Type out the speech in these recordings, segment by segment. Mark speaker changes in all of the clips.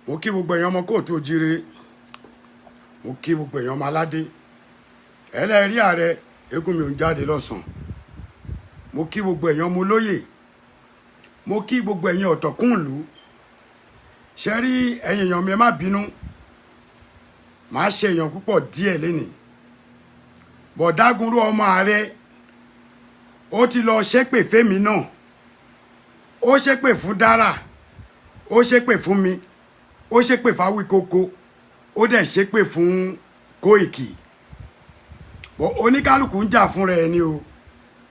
Speaker 1: mo kí gbogbo èèyàn ọmọ kóòtù òjíire, mo kí gbogbo èèyàn ọmọ aládé ẹlẹ́rìí ààrẹ eégún mi ò ń jáde lọ́sàn. Mo kí gbogbo èèyàn ọmọ olóyè, mo kí gbogbo èèyàn ọ̀tọ̀kùnlú. Ṣé rí ẹ̀yin èèyàn mi ẹ má bínú, màá ṣe èèyàn púpọ̀ díẹ̀ lénìí. Bọ̀dágunró ọmọ ààrẹ ó ti lọ ṣépè fẹ́mi náà, ó ṣépè fún Dára, ó ṣépè fún mi, ó ṣépè fáwí kókó, ó dẹ̀ ṣépè fún Kóìkì. Oníkálukú ń jà fúnra ẹ ni o,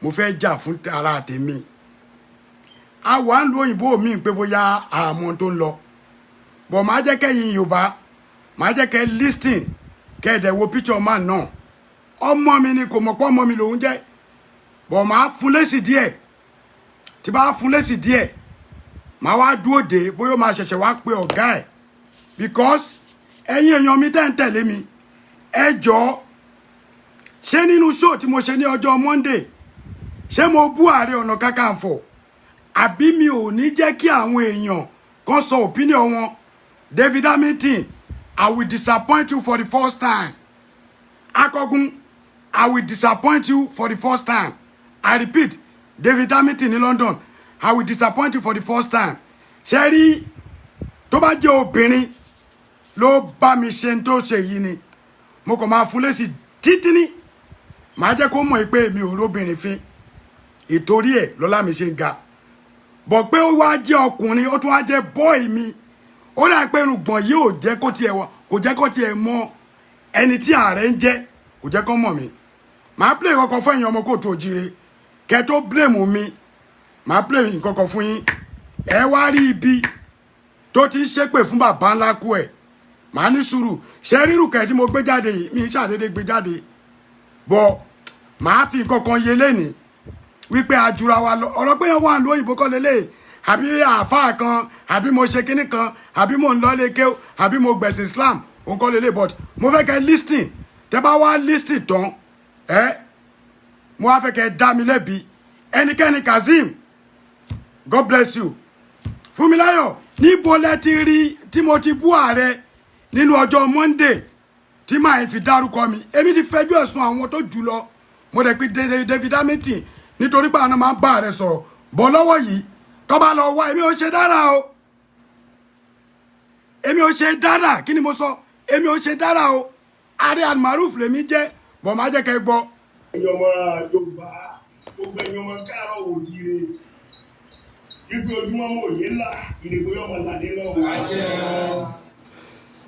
Speaker 1: mo fẹ́ jà fún ara tèmi. A wà ń lo òyìnbó mi pé bóyá àmọ́ tó ń lọ, bọ̀ máa jẹ́ kẹ́yìn Yorùbá, máa jẹ́ kẹ́ listing kẹ́ẹ̀dẹ̀ wo picture man náà. Ọmọ mi ni kò mọ̀ pé ọmọ mi lòún jẹ́, bọ̀ máa fún lésì díẹ̀. Tí bá fún lésì díẹ̀, máa wá dúró dé bóyá ó máa ṣẹ̀ṣẹ̀ wá pe ọ̀gá ẹ̀, because ẹ̀yin èèyàn mi tẹ́ ń tẹ̀lé mi, ẹ jọ̀ọ́, ṣé nínú show tí mo ṣe ní ọjọ́ Monday, ṣé mo bú Ààrẹ Ọ̀nà Kakanfò àbí mi ò ní jẹ́ kí àwọn èèyàn kan sọ opinion wọn? David Hamilton, I will disappoint you for the first time. Akogun, I will disappoint you for the first time. I repeat, David Hamilton ní London, I will disappoint you for the first time. Ṣé rí tó bá jẹ́ obìnrin ló bá mi ṣe tó ṣe yìí ni, mo kàn máa fún lésì títí ní, màá jẹ́ kó mọ̀ pé mi ò róbìnrin fín, ìtorí ẹ̀ lọ́lá mi ṣe ń ga. Bọ̀ pé ó wá jẹ́ ọkùnrin, ó tún wá jẹ́ bọ́ì mi, ó dà pé irùngbọ̀n yìí ò jẹ́ kó tiẹ̀ wọ, kò jẹ́ kó tiẹ̀ mọ ẹni tí ààrẹ ń jẹ́, kò jẹ́ kó mọ̀ mi. Màá play kankan fún ẹ̀yin ọmọ kóòtù òjíire, kẹ́ tó blame mi, màá play nǹkankan fún yín. Ẹ wá rí ibi tó ti ń ṣépè fún bàbá ńlá kú ẹ̀, màá ní sùúrù. Ṣé rírù kẹ́ tí mo gbé jáde yìí, mi ń ṣàdédé gbé jáde, bọ̀ màá fi nǹkankan yé lénìí wípé àjùra wa lọ. Ọ̀rọ̀ pé yẹn wà lóyìnbó kọ́ lélẹ̀, àbí àáfàá kan, àbí mo ṣe kinní kan, àbí mo ń lọ lé kéw, àbí mo gbẹ̀sìn Islam, òun kọ́ lélẹ̀. But mo fẹ́ kẹ́ listing, tẹ́ bá wá listing tán, mo wá fẹ́ kẹ́ dá mi lẹ́bi. Ẹnikẹ́ni Kazeem, God bless you. Fúnmiláyọ̀, níbo lẹ ti rí tí mo ti bú ààrẹ nínú ọjọ́ Monday tí màá fi dárúkọ mi? Èmi ti fẹjọ́ ẹ̀sùn àwọn tó jù lọ, mo dẹ̀ pé David Hamilton, nítorí pé àwọn máa ń bá ààrẹ sọ̀rọ̀. Bọ̀ lọ́wọ́ yìí tó bá lọ wá, èmi ò ṣe dára o, èmi ò ṣe dára. Kí ni mo sọ? Èmi ò ṣe dára o. Ààrẹ Almaroof lèmi jẹ́, bọ̀ máa jẹ́ kẹ́ gbọ́.
Speaker 2: Ẹ̀yin ọmọ Yorùbá, gbogbo ẹ̀yin ọmọ káàárọ̀ oòjíire, ibi ojúmọ́ mọ́ òye ńlá, ìdìbò yọmọ làdé lọ́wọ́.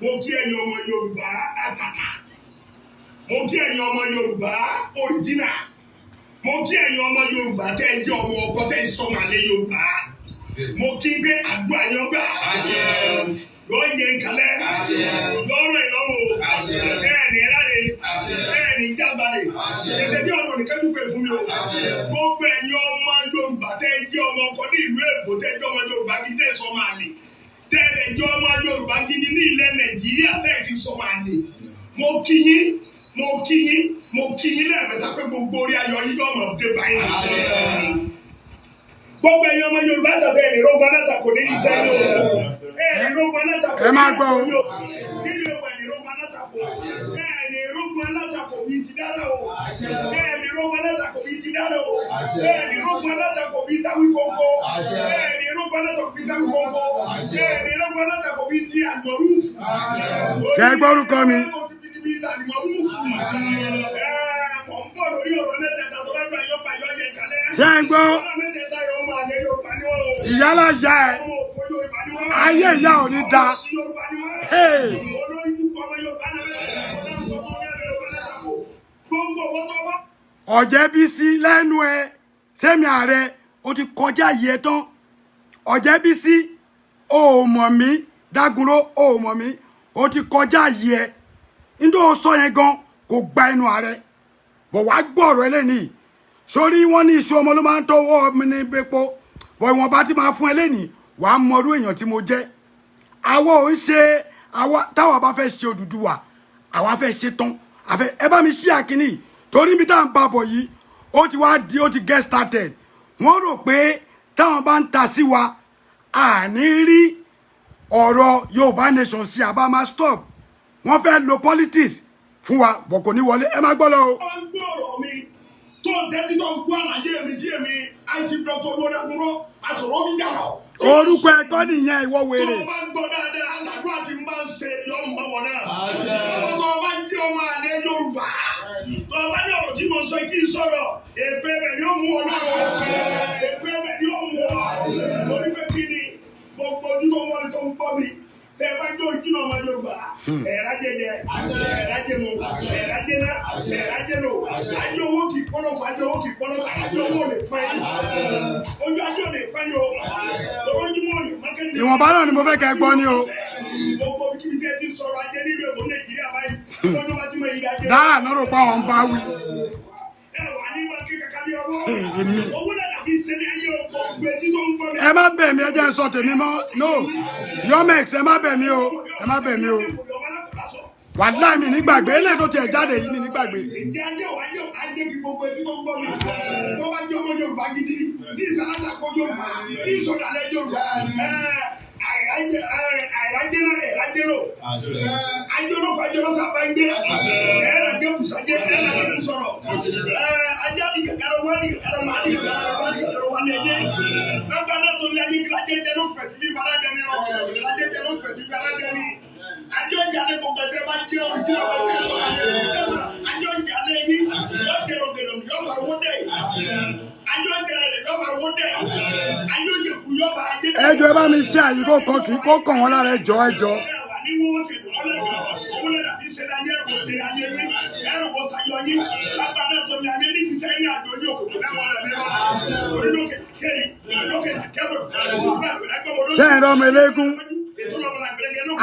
Speaker 2: Mo kí ẹ̀yin ọmọ Yorùbá àtàtà, mo kí ẹ̀yin ọmọ Yorùbá original, mo kí ẹ̀yin ọmọ Yorùbá tẹ́ ẹ jẹ́ ọmọ ọkọ tẹ́ ẹ sọmọ àlẹ́ Yorùbá. Mo kí pé àdúrà yẹn gbà, yọ yẹ nkàlẹ́, yọ rẹ̀ lọ́wọ́, bẹ́ẹ̀ ni ẹ̀ráre, bẹ́ẹ̀ ni jábàrè, ẹ̀tẹ̀ bí ọ̀nà nìkan dúpẹ́ fún mi o. Gbogbo ẹ̀yin ọmọ Yorùbá tẹ́ ẹ jẹ́ ọmọ ọkọ ní ìlú Èkó, tẹ́ ẹ jẹ́ ọmọ Yorùbá gidi tẹ́ ẹ sọmọ àlè, tẹ́ ẹ jẹ́ ọmọ Yorùbá gidi ní ilẹ̀ Nàìjíríà tẹ́ ẹ ti sọmọ àlè. Mo kí yín, mo kí yín, mo kí yín lẹ́ẹ̀mẹ́ta pé gbogbo orí ayọ̀ yín yóò mọ̀ dé báyìí. Gbogbo ẹ̀yin ọmọ Yorùbá tàbí ẹ̀rìn rògbò alátakò ní ìṣẹ́ yóò. Ẹ̀rìn rògbò alátakò ní ìṣẹ́ yóò. Nínú ẹ̀wọ̀ ẹ̀rìn rògbò alátakò. Ẹ̀rìn rògbò alátakò bíi ti dára o. Ẹ̀rìn rògbò alátakò bíi ti dára o. Ẹ̀rìn rògbò alátakò bíi táwí kónkó. Ẹ̀rìn rògbò alátakò bíi táwí kónkó. Ẹ̀rìn rògbò alátakò bíi ti Almaroof.
Speaker 1: Ṣé ẹ gbọ́ orúkọ mi? Ṣé ẹ gbọ́? Ìyálà ya ẹ, ayé ìyá ò ní da. Ọ̀jẹ̀bísí lẹ́nu ẹ, sẹ́mi ààrẹ, ó ti kọjá yìí ẹ tán. Ọ̀jẹ̀bísí, o ò mọ̀ mí, Dágunró, o ò mọ̀ mí, ó ti kọjá yìí ẹ. Nítorí ó sọ yẹn gan kò gba ẹnu ààrẹ, bọ̀ wá gbọ́ ọ̀rọ̀ ẹlẹ́nìí. Sórí wọ́n ní iṣu ọmọ ló máa ń tọwọ́ mi ní epo, bọ̀ ìwọ̀n bá ti máa fún ẹlẹ́nìí, wàá mọrú èèyàn tí mo jẹ́. Àwa ò ń ṣe, táwa bá fẹ́ ṣe Odùduwà, àwa fẹ́ ṣe tán. Ẹ bá mi ṣí àkíní, torí bí táwọn bá bọ̀ yìí, ó ti get started. Wọ́n rò pé táwọn bá ń ta sí wa, àní rí ọ̀rọ̀ Yorùbá nation sí àbámá stop wọ́n fẹ́ lo politics fún wa bọ̀ kò ní wọlé ẹ má gbọ́ lọ o.
Speaker 2: wọ́n ń gbọ́ ọ̀rọ̀ mi tó ń tẹ́tí tó ń gbọ́ àlàyé mi tí èmi àìsí dr lódàdúró àsọ̀rọ̀ fi dàrọ̀.
Speaker 1: orúkọ ẹ̀kọ́ nìyẹn ìwọ wèrè.
Speaker 2: tó o bá gbọ́ dáadáa aládùn àti máa ń ṣe yọ̀ọ̀mọ̀ wọn náà. ọkọ̀ ọba ń jẹ́ ọmọ àlẹ́ Yorùbá. tó o bá ní ọ̀rọ̀ tí mo sọ kí n sọ̀rọ̀ èpè rẹ̀ yóò mú ọ náà. èpè rẹ̀ yóò mú ọ. lórí pé kí ni gbogbo ojú tó ń wọlé tó ń gbọ́ mi. tẹ bá jó ojú ọmọ Yorùbá ẹ̀rá jẹjẹ ẹ̀rá jẹmu ẹ̀rá jẹná ẹ̀rá jẹlò ajé owó kì í pọ́nlọ́fọ̀ ajé owó kì í pọ́nlọ́fọ̀ ajé owó lè pẹ́ ojú ajé ò lè pẹ́ yóò lọ́wọ́ ojúmọ́ ní mákẹ́ndé.
Speaker 1: ìwọ̀nba náà ni mo fẹ́ kẹ́ gbọ́ ni o.
Speaker 2: gbogbo kíbi tẹ́ ti sọ̀rọ̀ ajé nílùú Èkó Nàìjíríà báyìí lọ́jọ́ bá ti mọ ìdá jẹ́.
Speaker 1: dára náà rò pé àwọn ń bá wí.
Speaker 2: ẹ wà ní wọn kí kankan bí ọwọ́
Speaker 1: èmi.
Speaker 2: owó náà dàbí sẹ́lẹ̀ ayé ọkọ̀ gbẹ̀tí tó ń gbọ́ mi.
Speaker 1: ẹ má bẹ̀ mí ẹ jẹ́ n sọ tèmi mọ́ no yomex ẹ má bẹ̀ mí o ẹ má bẹ̀ mí o wàláì mi nígbàgbé eléyìí tó tiẹ̀ jáde yìí mi nígbàgbé.
Speaker 2: ǹjẹ́ ajé kí gbogbo etí tó ń gbọ́ mi tó bá jẹ́ ọmọ Yorùbá gidi tí ìsàlátà kọ Yorùbá tí ìsọdalẹ̀ Yorùbá àìrájẹ́ náà ẹ̀rájẹ́ lò ajọ́lọ́pàá ajọ́lọ́sà bá ń gbé ẹ̀rajẹ́ kùsàjẹ́ ẹ̀rajẹ́ kùsọ̀rọ̀ ajá ní kẹkẹrẹ wá ní kẹkẹrẹ wá ní kẹkẹrẹ wá ní ẹ̀jẹ̀ lágbà náà tó ní ayé kí lajẹ́ jẹ́ ló fẹ̀ tí bí fara dẹni ọ̀ lajẹ́ jẹ́ ló fẹ̀ tí fara dẹni ajọ́ ìjàlẹ̀ gbogbo ẹgbẹ́ bá jẹ́ ojú ọ̀rọ̀ tẹ̀ sọ̀rọ̀ ajọ́ ìjàlẹ̀ yìí yọ jẹrọ gẹ̀rọ yọ fara wọ́n dẹ̀ ajọ́ ìjàlẹ̀ yọ fara wọ́n dẹ̀ ajọ́ ìjẹ̀kù yọ fara jẹ́.
Speaker 1: ẹjọ ẹ bá mi ṣe àyè kó kàn kí kó kàn wọn lára ẹjọ ẹjọ. ṣé ẹ rọ ọmọ eléégún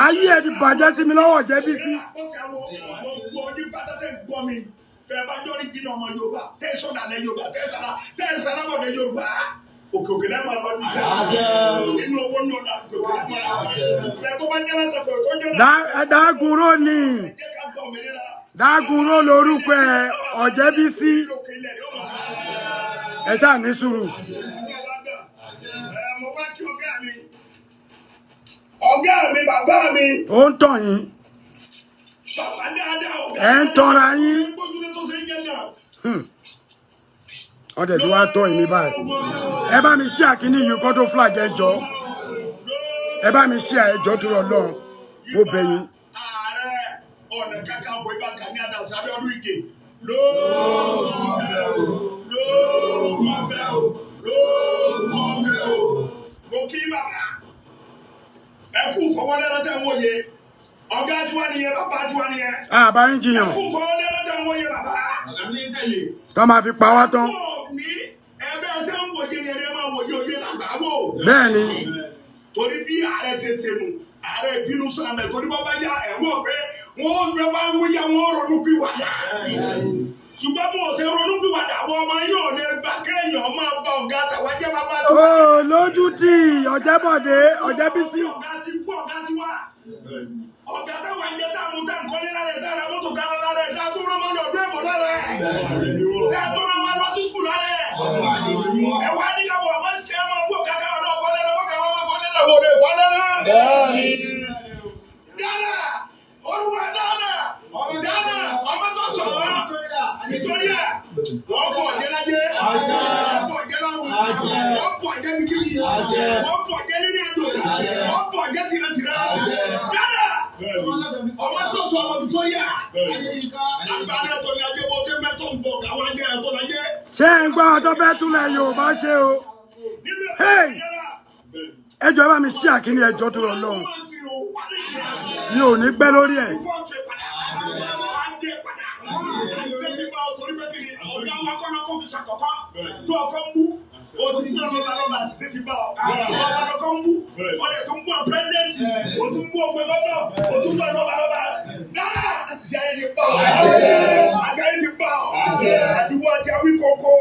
Speaker 1: ayé ẹ ti bàjẹ́ sí mi lọ́wọ́ jẹ́bí sí.
Speaker 2: tẹ bá jọ ní jìnnà ọmọ Yorùbá tẹ sọdà lẹ Yorùbá tẹ sàlámọdé Yorùbá òkè náà máa lọ ní sẹ́yìn nínú owó náà la òkè náà máa lọ bẹ́ẹ̀ tó bá jẹrẹ tó jọ náà.
Speaker 1: Dágúnró ni Dágúnró lórúkọ ẹ Ọ̀jẹ́bísí ẹ ṣáà ní sùúrù.
Speaker 2: mo wá kí ọ̀gá mi bàbá mi.
Speaker 1: ó ń tàn yín.
Speaker 2: bàbá dáadáa ọ̀gá.
Speaker 1: ẹ ń tanra yín. wọ́n tẹ̀ tí wàá tọ́ ìmí báyìí ẹ bá mi ṣí àkíní yìí kó tó flag ẹjọ́ ẹ bá mi ṣí ẹjọ́ tó lọ lọ́n mo bẹ̀ yín.
Speaker 2: ààrẹ ọ̀nà Kakanfò Ìbà Gani Adams Abíọ́dún Ìgè lóògùn mo kí bàbá ẹ kú fọwọ́lẹ́rọ́ tẹ̀ ń wòye ọ̀gá tiwa nìyẹn bàbá tiwa nìyẹn.
Speaker 1: àbá yín jiyàn.
Speaker 2: ẹ kú fọwọ́lẹ́rọ́ tẹ̀ ń wòye bàbá.
Speaker 1: tó máa fi pa wá tán.
Speaker 2: ẹbẹ ẹsẹ ń wòye yẹn ẹ máa wòye òye làgbà wò.
Speaker 1: bẹ́ẹ̀ni.
Speaker 2: torí bí ààrẹ ṣe ṣe nù ààrẹ ìbínú sọ àmẹ torí bá bá yá ẹ̀wọ̀n pé wọ́n gbé bá ń wíyá wọ́n ronú bí wàdà. ṣùgbọ́n bí wọ́n ṣe ronú bí wàdà àwọn ọmọ yóò lè gbà kéèyàn máa bá ọ̀gá àtàwọn jẹ́ bàbá tó.
Speaker 1: ó lójú tí Ọ̀jẹ́bọ̀dé Ọ̀jẹ́bísí.
Speaker 2: ọ̀gá ti kú ọ̀gá ti wá. ọ̀gá táwọn ẹ̀jẹ̀ tá a mú tá a nǹkan ní lára ẹ̀ tá a ra mọ́tò tá a ra lára ẹ̀ tá a tó rán mọ́tò ọdún ẹ̀mọ́ lára ẹ̀ tá a tó rán mọ́ lọ sí sùkúl lára ẹ̀. ẹ wá ní káwọn ọmọ ṣe é máa wọ kàkà ọ̀nà ọ̀fọ́lẹ́rẹ́ wọ́n kà wọ́n máa fọ́lẹ́rẹ́ wò lè fọ́lẹ́rẹ́. dáná olùwà dáná ọmọ tó sọ̀rọ̀ nítorí ẹ̀ wọ́n bọ̀ ọ̀jẹ́ láyé wọ́n bọ̀ ọ̀jẹ́ láwùjọ wọ́n bọ̀ ọ̀jẹ́ bíkíbi wọ́n bọ̀ ọ̀jẹ́ nínú ẹ̀dọ̀ wọ́n bọ̀ ọ̀jẹ́ tìrẹ̀tìrẹ̀ dáná ọmọ tó sọ ọmọ Victoria àgbàdo ẹ̀tọ́ ní ajé bó ṣe mẹ́tọ̀ ń bọ̀ káwọn ajẹ́ ẹ̀tọ́ láyé.
Speaker 1: ṣé ń gbọ́ ọtọ́ fẹ́ túnlẹ̀ Yorùbá ṣe o ẹjọ́ ẹ bá mi ṣí àkíní ẹjọ́ tó lọ lọ́hùn mi ò ní gbẹ́ lórí ẹ̀.
Speaker 2: o ti sọ lọ́ba lọ́ba ṣe ti bá ọ. ọba lọ́kọ́ ń bú ọdẹ tó ń bú pírẹsidẹ́ntì o tún bú ọgbẹ́ lọ́dọ̀ o tún bú lọ́ba lọ́ba. dára àṣìṣe ayé ti bá ọ. àṣìṣe ayé ti bá ọ. àti wọ́n àti Awíkókó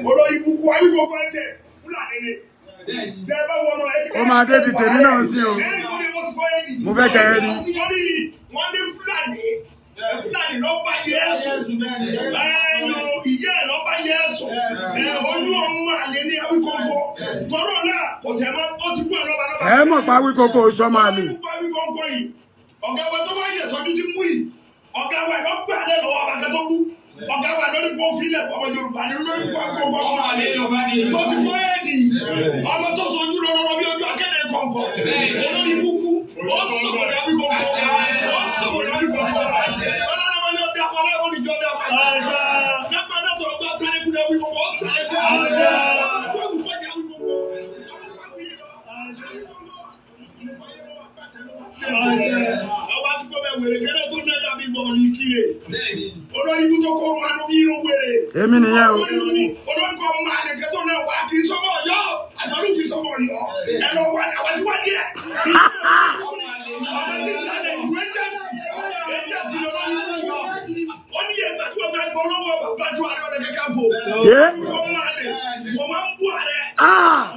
Speaker 2: olórí ibùkún Awíkókó ẹ̀jẹ̀ Fúlàní ni.
Speaker 1: ó máa débi tèmi náà sí o mo fẹ́ kẹ́ ẹ rí.
Speaker 2: wọ́n ní Fúlàní ló bá Jésù ìyá ẹ̀ ló bá Jésù oyún ọmọ àlè ní Awíkókó tọ́rọ̀ náà kò tẹ̀ mọ́ ó ti kú ẹ̀ lọ́ba lọ́ba.
Speaker 1: ẹ mọ̀ pa wí kókó sọ́màlì.
Speaker 2: ọ̀gá wa tó bá yẹ sọ́jú tí mú yìí ọ̀gá wa ló gbà lẹ́ lọ́wọ́ àbàkẹ́ tó kú ọ̀gá wa lórí fún fílẹ̀ ọmọ Yorùbá ní lórí fún akọ fún ọmọ àlè tó ti fọ́ ẹ̀dì ọmọ tó sojú lọ́rọ́ bí ojú akéde kọ̀ọ̀kọ̀ olórí búkú ó sọ̀rọ̀ dábí kọ̀ọ̀kọ̀ ó sọ̀rọ̀ dábí kọ̀ọ̀kọ̀ ọlọ́dún ọdún ọdún akọ̀lẹ́ oníjọ́ dá wà nígbà náà tó ọgbà sáré kú dábí kọ̀ọ̀kọ̀ ó sáré sí àwọn àti kọ́ bẹ́ẹ̀ wèrè kẹ́lẹ́ tó náà dàbí bọ́ọ̀lì kíre olórí ibùdó kọ́ máa ló bí irun wèrè
Speaker 1: èmi nìyẹn o
Speaker 2: olórí kọ́ máa lè kẹ́tọ́ náà wá kì í sọ́mọ́ ọ̀yọ́ àgbàdo kì í sọ́mọ́ ọ̀yọ́ ẹ lọ wá àwọn tí wá díẹ̀ àwọn tí ń dalẹ̀ ìwé ẹjẹ̀tì lọ́wọ́ ó ní ẹgbẹ́ tí wọ́n fẹ́ gbọ́ lọ́wọ́ bàbá tí wàá rẹ̀ ọ̀dẹ̀ kẹ́kẹ́ fò wọ́n máa lè wọ́n máa ń bú ààrẹ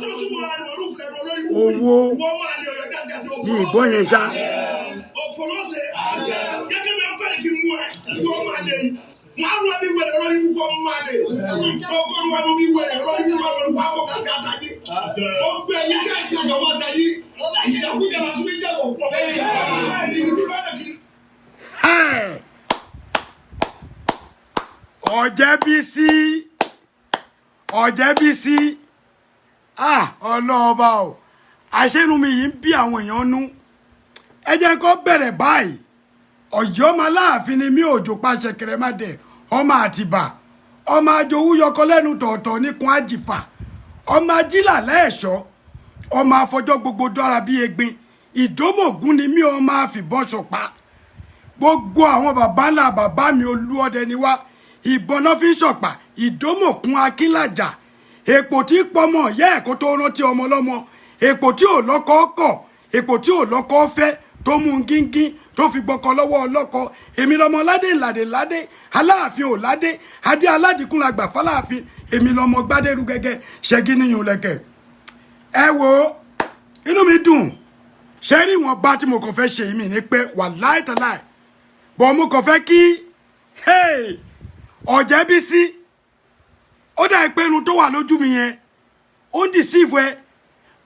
Speaker 2: tó súnmọ́ àrùn olúfẹ́ olórí
Speaker 1: owó
Speaker 2: wọ́n máa lè ọ̀yọ́ dáadáa tí ó
Speaker 1: ní ìgbọ́n yẹn ṣá.
Speaker 2: òfòlóṣe gẹ́gẹ́ bí ọkọ̀ rẹ̀ kí mú ẹ̀ wọ́n máa lè wọ́n á wọ́n bí wẹ̀rẹ̀ olórí púpọ̀ mú máa lè ọkọ̀ wọn bí wẹ̀rẹ̀ olórí púpọ̀ lórí pápọ̀ kàtí àtàjì ó gbé yí káàkiri ọ̀dọ̀ wọn tẹ̀ yí ìjàkújà máa tún ìjà kò pọ̀
Speaker 1: Ọ̀jẹ́bísí ọlọ́ọ̀bá o àṣẹ́nu mi yìí ń bí àwọn èèyàn nú ẹ jẹ́ kó bẹ̀rẹ̀ báyìí Ọ̀yọ́ máa láàfin ni mí òjò pàṣẹ kẹrẹmàdẹ ọmọ Àtìbà ọmọ àjòwú yọkọ lẹ́nu tọ̀ọ̀tọ̀ níkun àjìfà ọmọ ajílà lẹ́ẹ̀ṣọ́ ọmọ afọjọ́ gbogbo dára bíi egbin ìdómògún ni mí ọmọ àfìbọn ṣọ̀pá gbogbo àwọn bàbá ńlá bàbá mi Olúọdẹ ni wá ìbọn náà fi ń ṣọ̀pá ìdómòkun akínlàjà èpò tí pọmọ ìyá ẹ̀kọ́ tó rántí ọmọ lọ́mọ èpò tí ò lọ́kọ́ kọ̀ èpò tí ò lọ́kọ́ fẹ́ tó mú un gíngín tó fi gbọ́kọ lọ́wọ́ ọlọ́kọ èmi lọ́mọ ládé ládé aláàfin ò ládé adé aládìkún la gbà fáláàfin èmi lọ́mọ gbádẹ́rú gẹ́gẹ́ ṣẹ́gi níyùn lẹ́kẹ̀. ẹ wo inú mi dùn ṣe rí wọn bá tí mo kàn fẹ́ ṣe yìí mi ní pé wàláì tàláì bọ̀ mo kàn fẹ́ kí Ọ̀jẹ́bísí ó dà pé irun tó wà lójú mi yẹn ó ń dìsíìfù ẹ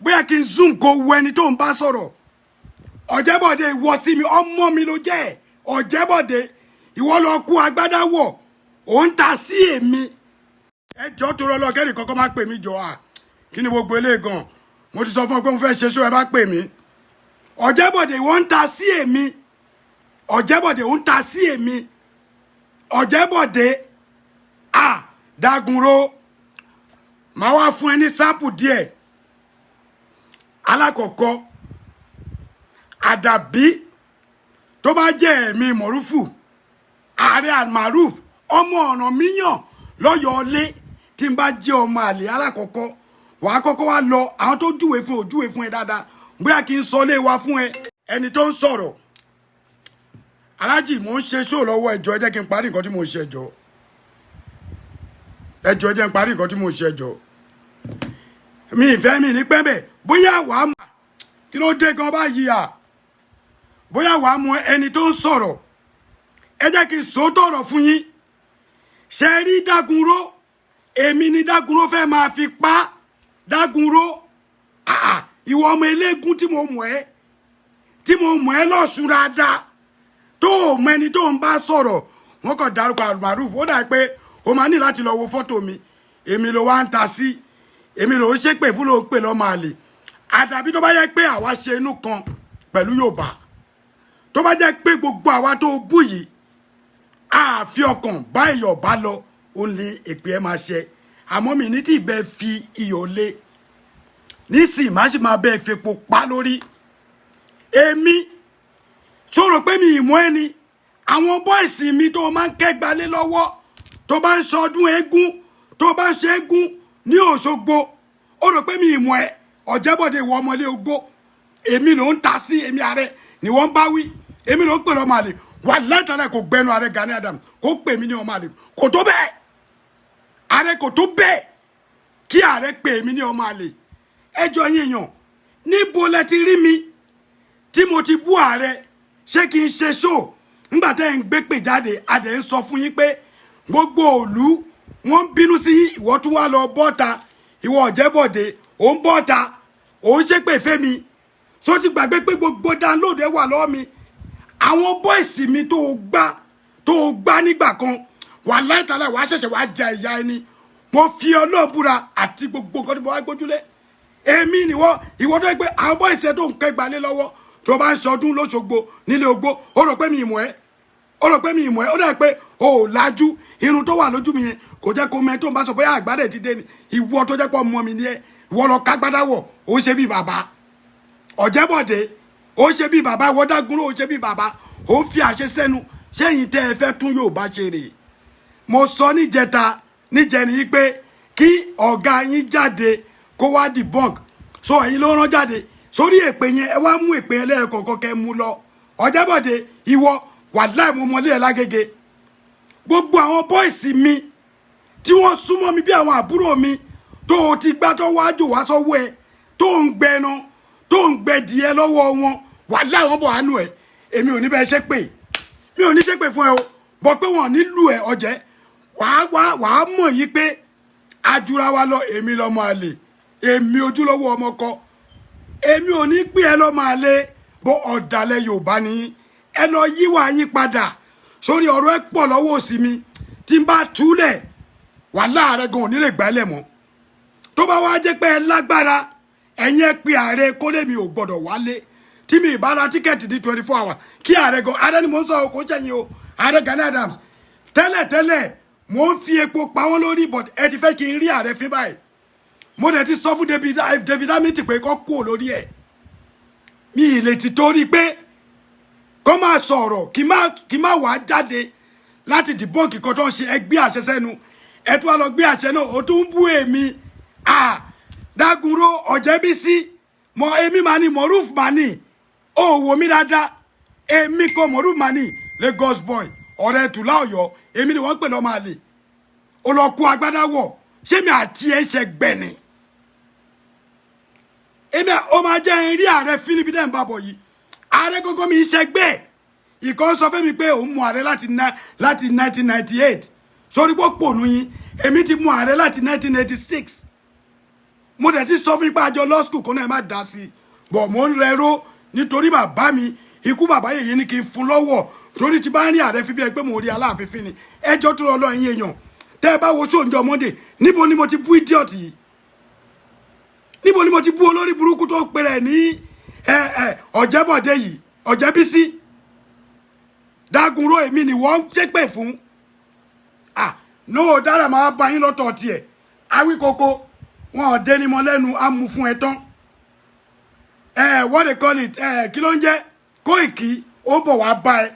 Speaker 1: bóyá kí n zoom kó wo ẹni tó ń bá sọ̀rọ̀ Ọ̀jẹ́bọ̀dé ìwọ sí mi ọmọ mi ló jẹ́ Ọ̀jẹ́bọ̀dé ìwọ lọ kú agbádá wọ̀ ó ń ta sí èmi ẹjọ́ tó rọlọ́ kẹ́rì kọ́kọ́ má pè mí jọ kí ni gbogbo eléyìí gan mo ti sọ fún ọ pé mo fẹ́ ṣe ṣó ẹ bá pè mí Ọ̀jẹ́bọ̀dé ìwọ ń ta sí èmi Ọ̀jẹ́bọ̀dé ó ń ta sí èmi Ọ̀jẹ́bọ̀dé Dagunro máa wá fún ẹ ní sáàpù díẹ̀ alákọ̀ọ́kọ́ Àdàbí tó bá jẹ́ ẹ̀mí Mọ̀rúfù ààrẹ Almaruf ọmọ ọ̀ràn míyàn lọ́yọ̀ọ́lé tí n bá jẹ́ ọmọ àlè alákọ̀ọ́kọ́ wàá kọ́kọ́ wá lọ àwọn tó júwe fún ẹ dáadáa bóyá kí n sọ lé wa fún ẹ ẹni tó ń sọ̀rọ̀ alájì mò ń ṣe ṣó lọ́wọ́ ẹjọ́ ẹ jẹ́ kí n parí nǹkan tí mo ṣe ẹjọ́ ẹ jẹ́ n parí nǹkan tí mo ṣe ẹjọ́ mi ìfẹ́ mi ní pẹ́bẹ̀ bóyá wàá mọ̀ kí ló dé gan báyìí bóyá wàá mọ̀ ẹni tó ń sọ̀rọ̀ ẹ jẹ́ kí n sòótọ́ ọ̀rọ̀ fún yín ṣe rí Dagunro èmi ni Dagunro fẹ́ máa fi pa Dagunro ìwọ ọmọ eléégún tí mo mọ̀ ẹ́ lọ́sùn dáadáa tó o mọ ẹni tó ń bá sọ̀rọ̀ wọ́n kàn dárúkọ Almaruf ó dà pé o máa ní láti lọ wo fọ́tò mi èmi ló wá ń ta sí èmi ló ń ṣépè fún ló ń pè lọ́mọ àlè Àdàbí tó bá yẹ pé àwa ṣe inú kan pẹ̀lú Yorùbá tó bá jẹ́ pé gbogbo àwa tó bú yìí àfi ọkàn bá iyọ̀ bá lọ ó ní èpè ẹ máa ṣe àmọ́ mi ní tí ì bẹ́ẹ̀ fi iyọ̀ lé nísìnyí má sì máa bẹ́ẹ̀ fepo pa lórí èmi ṣòro pé mi ìmọ̀ ẹni àwọn bọ́ìsì mi tó máa ń kẹ́gbalé lọ́wọ́ tó bá ń ṣọdún eégún tó bá ń ṣe eégún ní Òṣogbo ó rò pé mi ìmọ̀ ẹ Ọ̀jẹ́bọ̀dé ìwọ ọmọlé ogbó èmi ló ń ta sí èmi ààrẹ ni wọ́n bá wí èmi ló ń pè lọ́mọ àlè wà lẹ́tọ̀ọ́lẹ̀ kò gbẹnu ààrẹ Gani Adams kò pè mí ní ọmọ àlè kò tó bẹ́ẹ̀ ààrẹ kò tó bẹ́ẹ̀ kí ààrẹ pè mí ní ọmọ àlè ẹjọ́ yín yàn níbo lẹ ti rí mi tí mo ti bú ààrẹ ṣé kí n ṣe ṣó nígbà tẹ́ ń gbé pè jáde adẹ̀ ń sọ fún yín pé gbogbo òlú wọ́n ń bínú sí ìwọ tún wá lọ bọ́ta ìwọ Ọ̀jẹ́bọ̀dé ò ń bọ́ta ò ń ṣépè fẹ́mi so ti gbàgbé pé gbogbo download ẹ wà lọ́wọ́ mi àwọn boys mi tó gbá nígbà kan wà láìtàlẹ̀ wà ṣẹ̀ṣẹ̀ wà jẹ ìyá ẹni mo fi Ọlọ́run búra àti gbogbo nǹkan tí mo wá gbójúlé èmi nìwọ ìwọ tó gbé àwọn boys ẹ tó ń kẹ́ gbalé lọ́wọ́ tó bá ń ṣọdún lóṣogbo nílé ogbó ó rò pé mi ìmọ̀ ẹ́ ó dà pé o ò lajú irun tó wà lójú mi yẹn kò jẹ́ kó mẹ́ tó ń bá sọ pé àgbàdẹ ti dé ni ìwọ tó jẹ́ pọ̀ mọ́ mi ni ẹ ìwọ lọ kágbádá wọ̀ ó ṣe bí bàbá Ọ̀jẹ́bọ̀dé ó ṣe bí bàbá ìwọ Dágúnrò ó ṣe bí bàbá ó ń fi àṣẹ sẹ́nu ṣẹ́yìn tẹ́ ẹ fẹ́ tún Yorùbá ṣe rè mo sọ níjẹni yìí pé kí ọ̀gá yín jáde kó wá debunk so ẹ̀yin ló rán jáde sórí èpè yẹn ẹ wá mú èpè yẹn lẹ́ẹ̀kọ̀ọ̀kan kẹ́ mú lọ Ọ̀jẹ́bọ̀dé ìwọ wàláì mo mọlé ẹ lágége gbogbo àwọn bọ́ìsì mi tí wọ́n súnmọ́ mi bí àwọn àbúrò mi tó o ti gbá tó wájú wá sọ́wọ́ ẹ tó ń gbẹnu tó ń gbẹdìẹ lọ́wọ́ wọn wàláì wọ́n bọ̀ àánú ẹ èmi ò ní bẹ́ẹ̀ ṣépè mi ò ní ṣépè fún ẹ o bọ́ pé wọ́n nílùú ẹ Ọ̀jẹ́ wàá mọ̀ yí pé ajura wa lọ èmi lọ́mọ àlè èmi ojúlówó ọmọ kọ èmi ò ní pè ẹ lọ́mọ àlè bó ọ̀dàlẹ̀ Yorùbá ni ẹ lọ yíwà yín padà sórí ọ̀rọ̀ ẹ pọ̀ lọ́wọ́ òsì mi tí n bá túlẹ̀ wà láàrẹ gan òní lè gbálẹ̀ mọ́ tó bá wá jẹ́ pé ẹ lágbára ẹ̀yin ẹ pe ààrẹ kólé mi ò gbọ́dọ̀ wálé tí mi ìbá ra tíkẹ́ẹ̀tì ní 24 hours kí ààrẹ gan ààrẹ ni mò ń sọ kò sẹ́yìn o ààrẹ Gani Adams tẹ́lẹ̀ mò ń fi epo pa wọ́n lórí but ẹ ti fẹ́ kí n rí ààrẹ fín báyìí mo dẹ̀ ti sọ fún David Amity pé kó kú lórí ẹ̀ mi ì lè ti torí pé kó máa sọ̀rọ̀ kí má wàá jáde láti dìbọ́ǹkì kan tó ń ṣe ẹgbẹ́ àṣẹ sẹ́nu ẹ tún wá lọ gbé àṣẹ náà ó tún ń bú èmi Dágúnrò Ọ̀jẹ́bísí mọ èmi máa ní Moruf máa ní ó wò mí dáadáa èmi kò Moruf máa ní Lagos boy ọ̀rẹ́ tùlá Ọ̀yọ́ èmi ni wọ́n pè lọ́ máa lè ó lọ kó agbádá wọ̀ ṣé mi àti ẹ̀ ṣe gbẹ̀nì èmi ó máa jẹ́ rí ààrẹ fílípì dẹ́n bá bọ̀ yìí ààrẹ gógó mi ṣẹgbẹ́ ìkan sọ fún mi pé òun mú ààrẹ láti 1998 sórí pòpò nu yín èmi ti mú ààrẹ láti 1986 mo dẹ̀ ti sọ fún ipa àjọ law school kó náà ẹ má dá sí i bọ̀ mo ń rẹ́rọ́ nítorí bàbá mi ikú bàbá yèyé ni kí n fún lọ́wọ́ torí ti bá ń rí ààrẹ fi bí ẹ pé mo rí Aláàfin Fín ni ẹjọ́ tó lọ ẹ̀yin èèyàn tẹ́ ẹ bá wo ṣóńjọ Monday níbo ni mo ti bú idiot yìí níbo ni mo ti bú olórí burúkú tó pèrè ní Ọ̀jẹ́bọ̀dé yìí Ọ̀jẹ́bísí Dágúnrò èmi ni wọ́n ń ṣépè fún no dára máa bá yín lọ́tọ̀ tiẹ̀ Awíkókó wọn ò dé ní mọ́ lẹ́nu á mú fún ẹ tán what they call it kí ló ń jẹ́ Kóìkì ó bọ̀ wá bá ẹ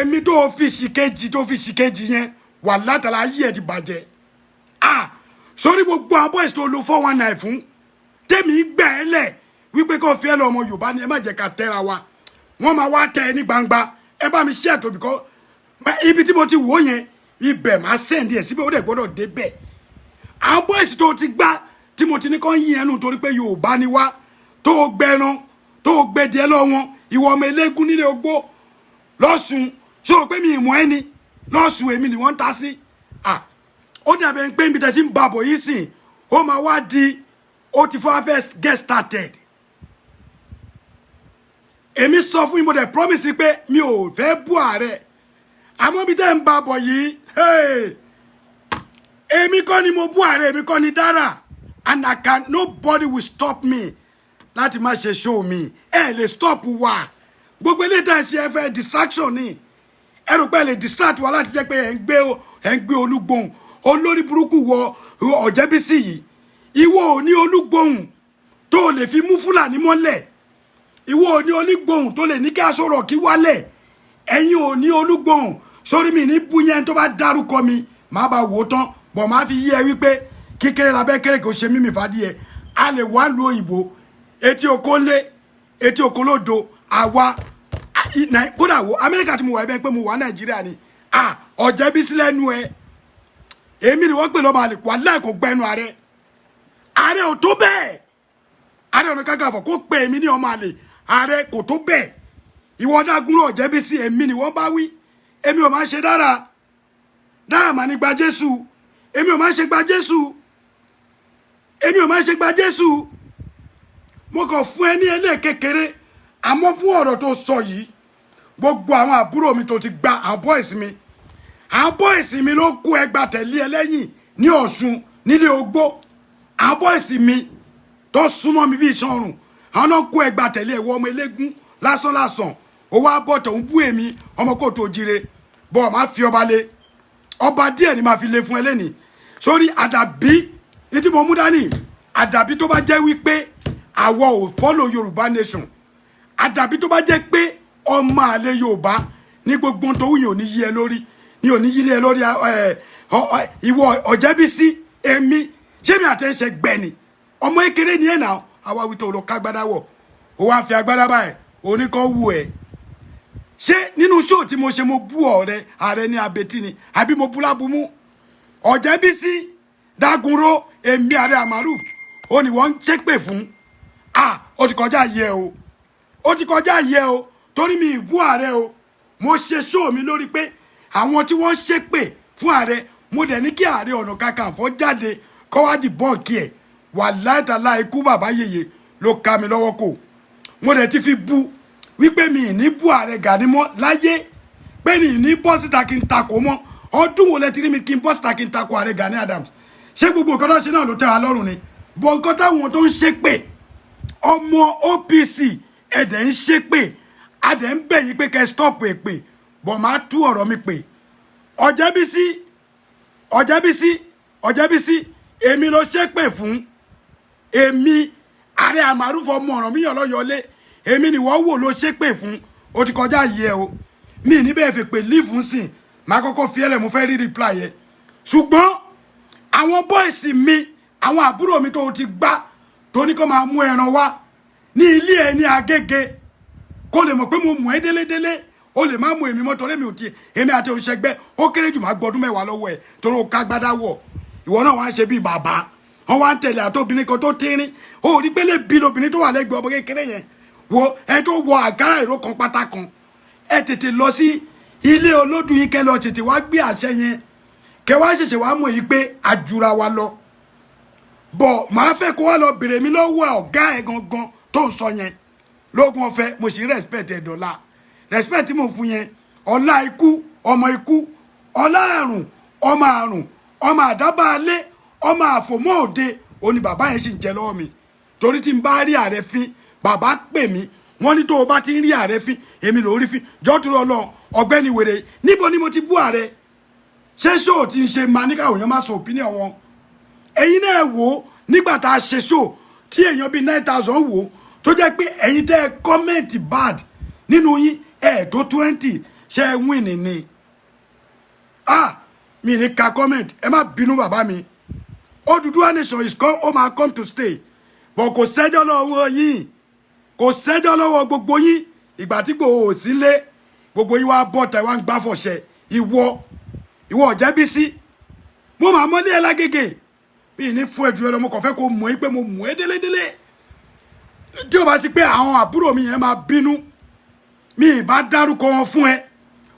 Speaker 1: èmi tó fi ṣìkejì yẹn wà látara ayé ẹ ti bàjẹ́ sórí gbogbo àwọn boys tó lo 419 fún tèmi gbẹ̀ ẹ́ lẹ̀ wípé kó fi ẹ lọ ọmọ Yorùbá ni ẹ má jẹ́ ká tẹ́ra wa wọ́n máa wá tẹ́ ẹ ní gbangba ẹ bá mi ṣe ètò bìkọ́ ibi tí mo ti wò yẹn ibẹ̀ máa sẹ́ǹdì ẹ̀ síbẹ̀ ó dẹ̀ gbọ́dọ̀ débẹ̀ àwọn boys tó ti gbá tí mo ti ní kọ́ yín ẹnu torí pé Yorùbá ni wá tó gbẹran tó gbẹdìẹ lọ wọn ìwọ ọmọ eléégún nílé ogbó lọ́sùn ṣòro pé mi ìmọ̀ ẹni lọ́sùn èmi ni wọ́n ń ta sí ó dàbẹ̀ pé ibi tẹ̀ tí ń babọ̀ yìí sìn ó máa wá di ó ti fọ́ afẹ́ get started èmi sọ fún yín mo dẹ̀ promise pé mi ò fẹ́ bú ààrẹ àmọ́ ibi tẹ̀ ń babọ̀ yìí èmi kọ́ ni mo bú ààrẹ èmi kọ́ ni dára and nobody will stop me láti má ṣe show mi lè stop wa gbogbo eléyìí tẹ̀ ṣe ẹ fẹ́ distraction ni ẹ rò pé ẹ lè distract wa láti jẹ́ pé ẹ ń gbé Olúgbòhùn olórí burúkú wọ Ọ̀jẹ́bísí yìí ìwọ ò ní Olúgbòhùn tó lè fi mú Fúlàní mọ́lẹ̀ ìwọ ò ní Olúgbòhùn tó lè ní kí aṣọ rọ̀ kí wálẹ̀ ẹ̀yin ò ní Olúgbòhùn sórí mi ní búyẹn tó bá dárúkọ mi má bá wò tán bọ̀ má fi yí ẹ wípé kékeré labẹ́ kéré kò ṣe mímì fàdíẹ̀ a lè wá lu òyìnbó etí oko lé etí oko lódo àwa kódà wo Amẹ́ríkà tí mo wà ẹbẹ́ pé mo wà Nàìjíríà ni Ọ̀jẹ́bísí lẹ́nu ẹ èmi ni wọ́n pè lọ́mọ àlè wà láì kò gbẹnu ààrẹ ò tó bẹ́ẹ̀ Ààrẹ Ọ̀nà Kakanfò kó pè èmi ní ọmọ àlè ààrẹ kò tó bẹ́ẹ̀ ìwọ Dágúnrò Ọ̀jẹ́bísí èmi ni wọ́n bá wí èmi ò máa ṣe dára mà ní gba Jésù èmi ò máa ṣe gba Jésù mo kàn fún ẹ ní ẹlẹ́ kékeré àmọ́ fún ọ̀rọ̀ tó sọ yìí gbogbo àwọn àbúrò mi tó ti gba àwọn boys mi ló kó ẹgbà tẹ̀lé ẹ lẹ́yìn ní Ọ̀ṣun nílé Ogbó àwọn boys mi tó súnmọ́ mi bí iṣan ọrùn àwọn náà kó ẹgbà tẹ̀lé ẹ̀wọ́ ọmọ elégún lásán owó abọ́tọ̀ ń bú èmi ọmọ kò tó jíire bọ́ máa fi ọba lé ọba díẹ̀ ni máa fi lé fún ẹ lẹ́nìí sórí àdàbí ní tí mo mú dání àdàbí tó bá jẹ́ wípé àwọ̀ ò follow Yorùbá nation àdàbí tó bá jẹ́ pé ọmọ àlè Yorùbá ní gbogbo tó wù yìí ò ní yí ẹ lórí ní ò ní yí ẹ lórí ìwọ Ọ̀jẹ́bísí èmi ṣé mi àti ẹ̀ṣẹ̀ gbẹ̀ni ọmọ ekele ni ẹ̀ náà àwa wí tó lọ kágbádá wọ̀ ó wá fi agbádá báyìí oníkan wù ẹ̀ ṣé nínú ṣóò tí mo ṣe mo bú ọ̀rẹ́ ààrẹ ní abetí ni àbí mo bú lábúmú Ọ̀jẹ́bísí Dágunró èmi ààrẹ Amaruf ó ní wọ́n ń ṣépè fún ó ti kọjá yẹ o ó ti kọjá yẹ o torí mi ìbú ààrẹ o mo ṣe ṣóò mi lórí pé àwọn tí wọ́n ṣépè fún ààrẹ mo dẹ̀ ní kí Ààrẹ Ọ̀nà Kakanfò jáde kó wá di bọ́ọ̀kì ẹ̀ wà láìtàlá ikú bàbá yèyè ló ka mi lọ́wọ́ kò mo dẹ̀ ti fi bú wípé mi ì ní bú Ààrẹ Gani mọ́ láyé pé mi ì ní bọ́ síta kí n takò mọ́ ọdún wo lẹ ti rí mi kí n bọ́ síta kí n takò Ààrẹ Gani Adams ṣé gbogbo nǹkan tó ṣe náà ló tẹ́ wa lọ́rùn ni bọ̀ nǹkan táwọn tó ń ṣépè ọmọ OPC ẹ̀dẹ̀ ń ṣépè adẹ̀ ń bẹ̀ yín pé kẹ́ stop èpè bọ̀ máa tú ọ̀rọ̀ mi pè Ọ̀jẹ́bísí èmi ló ṣépè fún èmi Ààrẹ Amaruf ọmọ ọ̀ràn mi yàn lọ́yọ̀ọ́lé èmi ni wọ́n wò ló ṣépè fún ó ti kọjá yẹ o mi níbẹ̀ fi pè leave ń sìn máa kọ́kọ́ fi ẹlẹ̀ mo fẹ́ rí reply yẹ ṣùgbọ́n àwọn boys mi àwọn àbúrò mi tó ti gbá tó ní kó máa mú ẹran wá ní ilé ẹ ní Agége kó lè mọ̀ pé mo mú ẹ délédélé ó lè má mú èmi mọ́ torí mi ò tiẹ̀ èmi àti òṣègbè ó kéré jù máa gbọdún mẹ́wàá lọ́wọ́ ẹ̀ torí ó ká gbádá wọ̀ ìwọ náà wá ń ṣe bíi bàbá wọn wá ń tẹ̀lé àtòbìnrin kan tó tínrín ó rí pé lè bí lobìnrin tó wà lẹ́gbẹ̀ẹ́ ọmọ kékeré yẹn wo ẹ tó wọ àgárá ìró kan pátá kan ẹ tètè lọ sí ilé olódù yín kẹ́ lọ tètè wá gbé àṣẹ yẹn kẹ́ wá ṣẹ̀ṣẹ̀ wá mọ̀ yìí pé àjùra wa lọ bọ̀ màá fẹ́ kó wá lọ bèrè mi lọ́wọ́ ọ̀gá ẹ̀ gangan tó ń sọ yẹn lóògùn ọ̀fẹ́ mo sì respect ẹ̀ dọ́là respect tí mo fún yẹn ọlá ikú ọmọ ikú ọlá àrùn ọmọ àdábàálé ọmọ àfòmọ́ òde òní bàbá yẹn sì ń jẹ lọ́wọ́ mi torí tí n bá rí ààrẹ fín bàbá pè mí wọ́n ní tó o bá ti ń rí ààrẹ fín èmi ló rí fín jọ́túrọ̀ lọ ọ̀gbẹ́ni wèrè níbo ni mo ti bú ààrẹ ṣé ṣóò ti ń ṣe máa ní káwọn èèyàn máa sọ opinion wọn ẹ̀yin náà wò ó nígbà tá a ṣe ṣóò tí èèyàn bíi 9,000 wò ó tó jẹ́ pé ẹ̀yin tẹ́ ẹ comment bad nínú yín tó 20 ṣe é win ni mi ní ka comment ẹ má bínú bàbá mi Odùduwà nation is come ó máa come to stay but kò sẹ́jọ́ lọ́wọ́ yín kò sẹ́jọ́ lọ́wọ́ gbogbo yín ìgbà tí gbòò ò sí lé gbogbo yín wá bọ́ ta wá ń gbá fọ̀ṣẹ́ ìwọ Ọ̀jẹ́bísí mo máa mọ́lé ẹ lágége mi ní fún ẹjọ́ ẹ lọ mo kàn fẹ́ kó mọ̀ ẹ́ pé mo mọ̀ ẹ́ délédélé tí ó bá sí pé àwọn àbúrò mi yẹn máa bínú mi ì bá dárúkọ wọn fún ẹ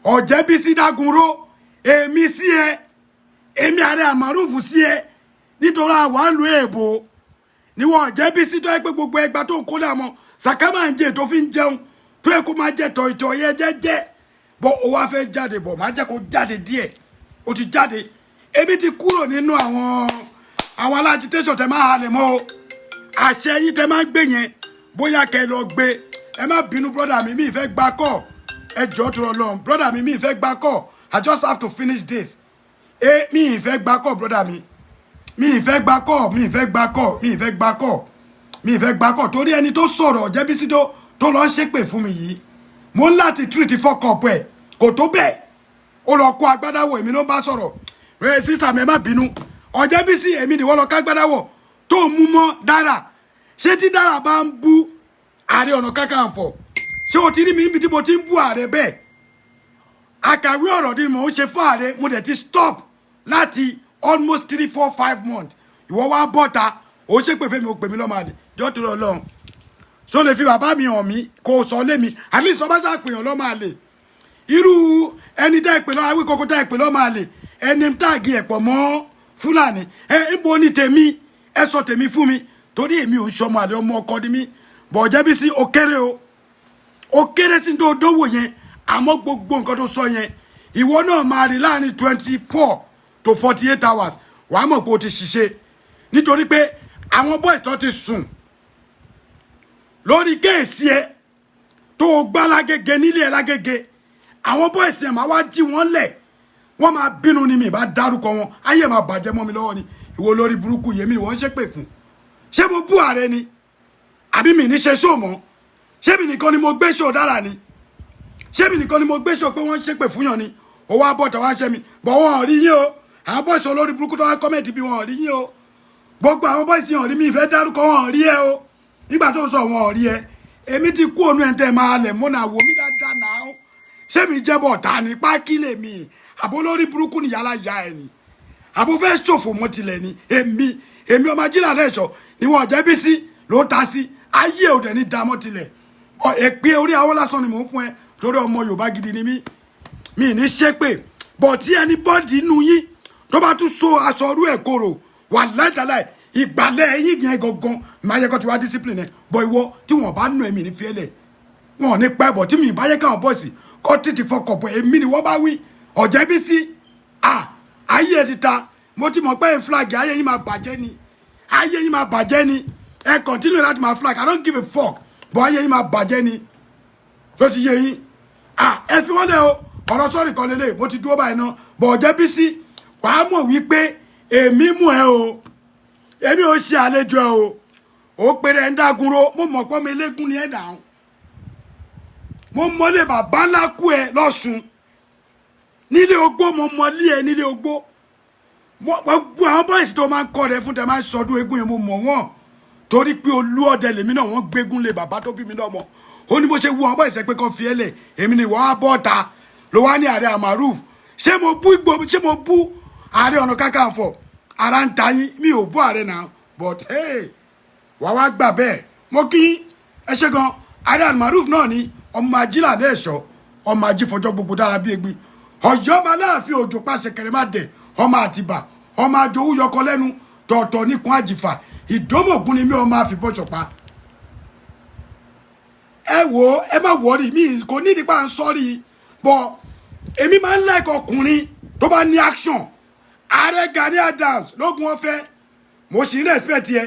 Speaker 1: Ọ̀jẹ́bísí Dágunró èmi sí ẹ èmi Ààrẹ Amaruf sí ẹ nítorí àwọn àlù èèbò níwọ̀n Ọ̀jẹ́bísí tó yẹ pé gbogbo ẹgbà tó kó dàmọ́ sàkámà ń jẹ tó fi ń jẹun tó yẹ kó máa jẹ tọ̀ ìtọ̀ yẹ jẹ́jẹ́ bọ́ ó wá fẹ́ jáde bọ̀ máa jẹ́ kó jáde díẹ̀ ó ti jáde èmi ti kúrò nínú àwọn alájítéṣọ̀ tẹ máa halẹ̀ mọ́ o àṣẹ yín tẹ máa ń gbé yẹn bóyá kẹ lọ gbé ẹ má bínú brọ́dà mi ìfẹ́ gbá kọ́ ẹ jọ́ tó lọ brọ́dà mi ìfẹ́ gbá kọ́ I just have to finish this mi ìfẹ́ gbá kọ́ brọ́dà mi ìfẹ́ gbá kọ́ torí ẹni tó sọ̀rọ̀ Ọ̀jẹ́bísí tó lọ ń ṣépè fún mi yìí mo ń láti treat fọ́kọ̀ ẹ̀ kò tó bẹ́ẹ̀ ó lọ kó agbádáwọ̀ èmi ló ń bá sọ̀rọ̀ sísà mi ẹ má bínú Ọ̀jẹ́bísí èmi ni wọ́n lọ ká agbádáwọ̀ tó mú mọ́ dára ṣé tí dára bá ń bú Ààrẹ Ọ̀nà Kakanfò ṣé o ti rí mi níbi tí mo ti ń bú ààrẹ bẹ́ẹ̀ àkàwé ọ̀rọ̀ ni mò ń ṣe fún ààrẹ mo dẹ̀ ti stop láti almost 3, 4, 5 months ìwọ wá bọ́ta ó ṣe pé fẹ́mi ó pè mí lọ́mọ àlè jọ́ tó lọ lọ́hùn so lè fi bàbá mi hàn mí kó sọ lé mi at least ọba ṣáà pèèyàn lọ́mọ àlè irú ẹni tẹ́ ìpè lọ́mọ awíkọ́kọ́ tẹ́ ìpè lọ́mọ àlè ẹni táàgì ẹ̀pọ̀ mọ́ Fúlàní níbo ni tèmi ẹ sọ tèmi fún mi torí èmi ò ń ṣọmọ àlè ọmọ ọkọ ni mí bọ̀ Ọ̀jẹ́bísí ó kéré o ó kéré sí tó dánwò yẹn àmọ́ gbogbo nǹkan tó sọ yẹn ìwọ náà máa rí láàrin 24 to 48 hours wàá mọ̀ pé o ti ṣiṣẹ́ nítorí pé àwọn boys tó ti sùn lórí kéèsì ẹ tó o gbá lágége nílé ẹ lágége àwọn boys ẹ máa wá jí wọn lẹ̀ wọ́n máa bínú ni mi bá dárúkọ wọn ayé máa bàjẹ́ mọ́ mi lọ́wọ́ ni ìwọ lórí burúkú yèmí ni wọ́n ń ṣépè fún ṣé mo bú ààrẹ ni àbí mi ní ṣe ṣó mọ́ ṣé mi nìkan ni mo gbé ṣó dára ni ṣé mi nìkan ni mo gbé ṣó pé wọ́n ń ṣépè fún yàn ni owó abọ́tà wá ń ṣe mi bọ̀ wọ́n rí yín o àwọn bọ́ọ̀sì olórí burúkú tó wá kọ́mẹ̀tì bí wọ́n rí yín o gbogbo àwọn bọ́ọ̀sì yàn rí mi ìfẹ́ dárúkọ wọn rí ẹ o nígbà tó ń sọ wọn rí ẹ èmi ti kú ònú ẹ̀ ń tẹ́ máa lẹ̀ mọ́nà wò mí dáadáa náà ṣé mi jẹ́bọ̀ ta ní pákí lè mi àbó lórí burúkú ni yàrá ya ẹ̀ ni àbó fẹ́ ṣòfò mọ́ tilẹ̀ ni èmi ọmọ ajílà lẹ́ṣọ̀ ni wọ́n Ọ̀jẹ́bísí ló ta sí ayé òde ní dámọ́ tilẹ̀ èpè orí àwọn lásán ni mò ń fún ẹ torí ọmọ Yorùbá gidi ni mí mi ní ṣépè bọ̀ tí ẹni bọ́ọ̀dì inú yín tó bá tún so aṣọ orú ẹ̀ kòrò wà láìdáláì ìgbàlẹ̀ ẹ̀yìn yẹn gangan máa yẹ kó ti wá discipline ẹ̀ bọ̀ ìwọ tí wọ́n bá nù ẹ̀mí ní fiẹ́lẹ̀ wọn ò ní pẹ́ bọ̀ tí mi ìbáyé káwọn bọ́ọ̀sì kọ́ títí fọkọ̀ bọ̀ èmi ni wọ́n bá wí Ọ̀jẹ́bísí ayé ẹ ti ta mo ti mọ̀ pé flag ayé yín máa bàjẹ́ ni ayé yín máa bàjẹ́ ni ẹ continue láti máa flag I don't give a fuck bọ̀ ayé yín máa bàjẹ́ ni tó ti yé yín ẹ fi wọ́n lẹ̀ o ọ̀rọ̀ sọ́ọ̀rì kan lélẹ̀ mo ti dúró báyìí náà bọ̀ Ọ̀jẹ́bísí wàá mọ̀ wípé èmi mú ẹ o èmi ò ṣe àlejò ẹ o ó pèrè ẹ̀ ń dágunró mo mọ̀ pọ́ mi eléégún ni ẹ̀ dà ń mo mọ́lé bàbá ńlá kú ẹ lọ́sùn nílé ogbó mo mọ́lé ẹ nílé ogbó gbogbo àwọn bọ́ìsì tó máa ń kọ́ rẹ fún tẹ máa ń sọdún eégún yẹn mo mọ̀ wọ́n torí pé olú ọdẹ lèmi náà wọ́n gbégún lé bàbá tó bí mi lọ́mọ ó ní bó ṣe wú àwọn bọ́ìsì pé kàn fi ẹ lẹ̀ èmi ni wọ́n á bọ́ ta ló wá ní Ààrẹ Amaruf ṣé mo bú Ààrẹ Ọ̀nà Kakanfò ara ń ta yín mi ò bú ààrẹ náà but hey wàá wá gbà bẹ́ẹ̀ mo kí ẹ ṣe gan Ààrẹ Amaruf náà ni ọmọ ajílà lẹ́ẹ̀ṣọ́ ọmọ ajífọjọ́ gbogbo dára bí egbin Ọ̀yọ́ ọmọ Aláàfin òjò pàṣẹ kẹrẹ má dẹ̀ ọmọ Àtìbà ọmọ àjòwú yọkọ lẹ́nu tọ̀ọ̀tọ̀ níkun àjìfà ìdómògún ni mi ọmọ àfibọ́ṣọ̀pá ẹ wò ó ẹ má wọ́ọ̀rì mi kò ní nípa ń sọ́ọ̀rì bọ̀ èmi máa ń like ọkùnrin tó bá ní action Ààrẹ Gani Adams lógun ọ̀fẹ́ mo sì ń respect yẹ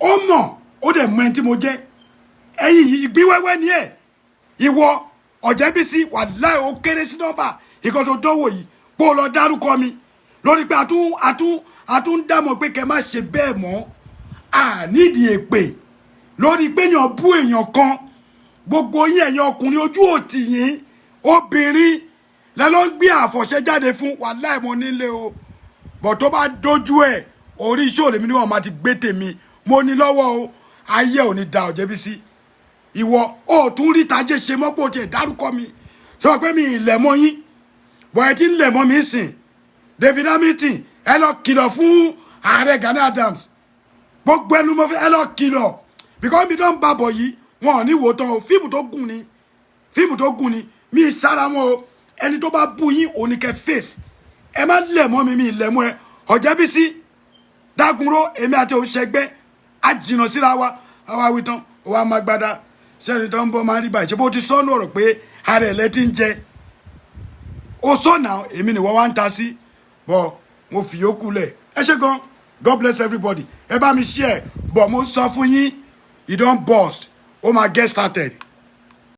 Speaker 1: ó mọ̀ ó dẹ̀ mọ ẹni tí mo jẹ́ ẹ̀yìn ìgbín wẹ́wẹ́ ni ẹ̀ ìwọ Ọ̀jẹ́bísí wàláhì ó kéré sí nọ́mbà ìkan tó dánwò yìí pé ó lọ dárúkọ mi lórí pé àtún dámọ̀ pé kẹ́ má ṣe bẹ́ẹ̀ mọ́ ànídìí èpè lórí pé èèyàn bú èèyàn kan gbogbo yín ẹ̀yin ọkùnrin ojú òtì yín obìnrin lẹ́ ló ń gbé àfọ̀ṣẹ́ jáde fún wàláhì mo nílé o bọ̀ tó bá dójú ẹ̀ orí iṣẹ́ òde mi ni wọ́n máa ti gbé tèmi mo ní lọ́wọ́ o ayé ò ní da Ọ̀jẹ́bísí ìwọ ò tún rí tajé ṣe mọ́pò tí ẹ̀ dárúkọ mi sọ pé mi ìlẹ̀ mọ́ yín bọ̀ ẹ ti ń lẹ̀ mọ́ mi sìn David Hamilton ẹ lọ kìlọ̀ fún Ààrẹ Gani Adams gbogbo ẹnu mo fẹ́ ẹ lọ kìlọ̀ because mi tó ń babọ̀ yìí wọn ò ní wò tán o fíìmù tó gùn ni mi sára wọn o ẹni tó bá bú yín òní kẹ face ẹ má lẹ̀ mọ́ mi ìlẹ̀ mọ́ ẹ Ọ̀jẹ́bísí dágunró èmi àti òṣègbè àjìnà síra wa àwa wí tán wa máa gbada sẹ́ni tó ń bọ́ máa ń rí báyìí ṣe bó ti sọ́nù ọ̀rọ̀ pé ààrẹ ilẹ̀ ti ń jẹ ó sọ̀nà èmi ni wọ́n wá ń ta sí bọ̀ mo fi yókù lẹ̀ ẹ ṣe gan God bless everybody ẹ bá mi share bọ̀ mo sọ fún yín you don burst ó máa get started.